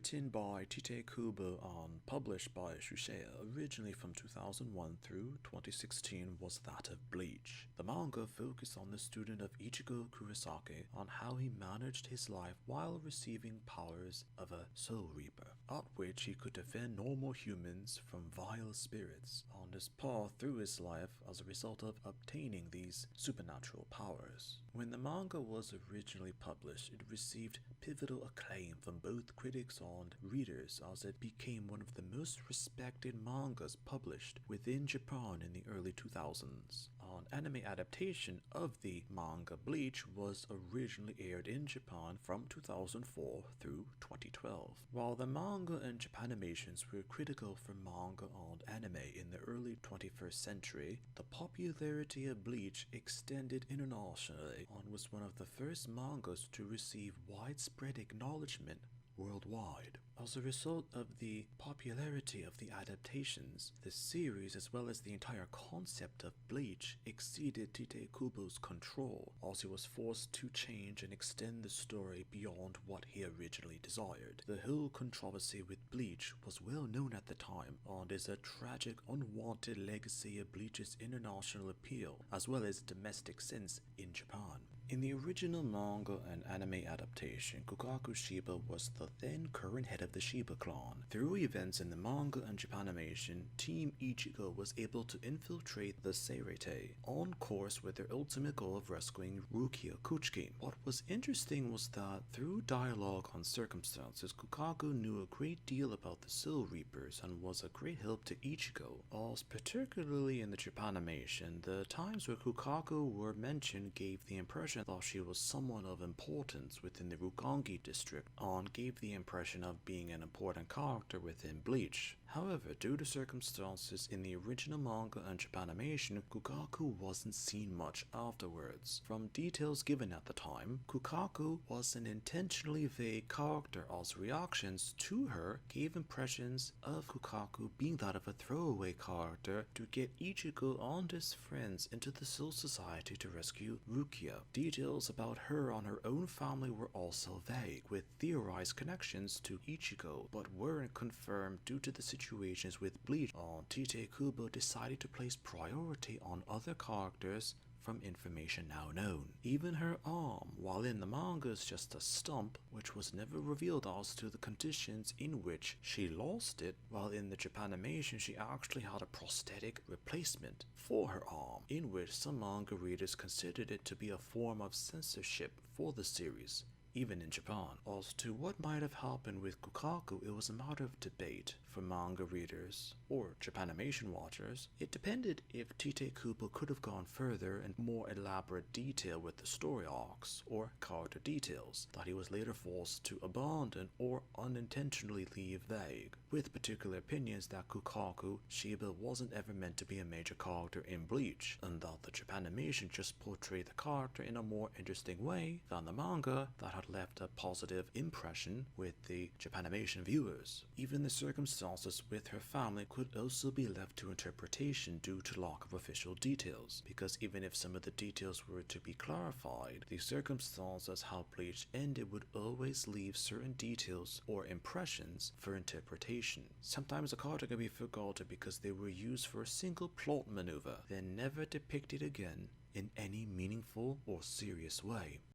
written by Tite Kubo and published by Shuseia, originally from 2001 through 2016, was that of Bleach. The manga focused on the student of Ichigo Kurosaki on how he managed his life while receiving powers of a Soul Reaper, at which he could defend normal humans from vile spirits on his path through his life as a result of obtaining these supernatural powers. When the manga was originally published, it received pivotal acclaim from both critics and readers as it became one of the most respected mangas published within Japan in the early 2000s. An anime adaptation of the manga Bleach was originally aired in Japan from 2004 through 2012. While the manga and Japanimations were critical for manga and anime in the early 21st century, the popularity of Bleach extended internationally and was one of the first mangas to receive widespread acknowledgement worldwide. As a result of the popularity of the adaptations, the series as well as the entire concept of Bleach exceeded Tite Kubo's control, as he was forced to change and extend the story beyond what he originally desired. The whole controversy with Bleach was well known at the time and is a tragic, unwanted legacy of Bleach's international appeal as well as domestic sense in Japan. In the original manga and anime adaptation, Kukaku Shiba was the then current head of the Shiba clan. Through events in the manga and Japanimation, Team Ichigo was able to infiltrate the Seirete, on course with their ultimate goal of rescuing Rukia Kuchiki. What was interesting was that through dialogue and circumstances, Kukaku knew a great deal about the Soul Reapers and was a great help to Ichigo, as particularly in the Japanimation, the times where Kukaku were mentioned gave the impression that she was someone of importance within the Rugangi district and gave the impression of being an important character within Bleach. However, due to circumstances in the original manga and Japanimation, Kukaku wasn't seen much afterwards. From details given at the time, Kukaku was an intentionally vague character as reactions to her gave impressions of Kukaku being that of a throwaway character to get Ichigo and his friends into the Soul Society to rescue Rukia. Details about her and her own family were also vague, with theorized connections to Ichigo, but weren't confirmed due to the situations with Bleach, and Tite Kubo decided to place priority on other characters from information now known. Even her arm, while in the manga is just a stump, which was never revealed as to the conditions in which she lost it, while in the Japanimation she actually had a prosthetic replacement for her arm, in which some manga readers considered it to be a form of censorship for the series. Even in Japan. As to what might have happened with Kukaku, it was a matter of debate for manga readers or Japanimation watchers. It depended if Tite Kubo could have gone further and more elaborate detail with the story arcs or character details that he was later forced to abandon or unintentionally leave vague, with particular opinions that Kukaku Shiba wasn't ever meant to be a major character in Bleach, and that the Japanimation just portrayed the character in a more interesting way than the manga that had left a positive impression with the Japanimation viewers. Even the circumstances with her family could also be left to interpretation due to lack of official details, because even if some of the details were to be clarified, the circumstances how Bleach ended would always leave certain details or impressions for interpretation. Sometimes a character can be forgotten because they were used for a single plot maneuver, then never depicted again in any meaningful or serious way.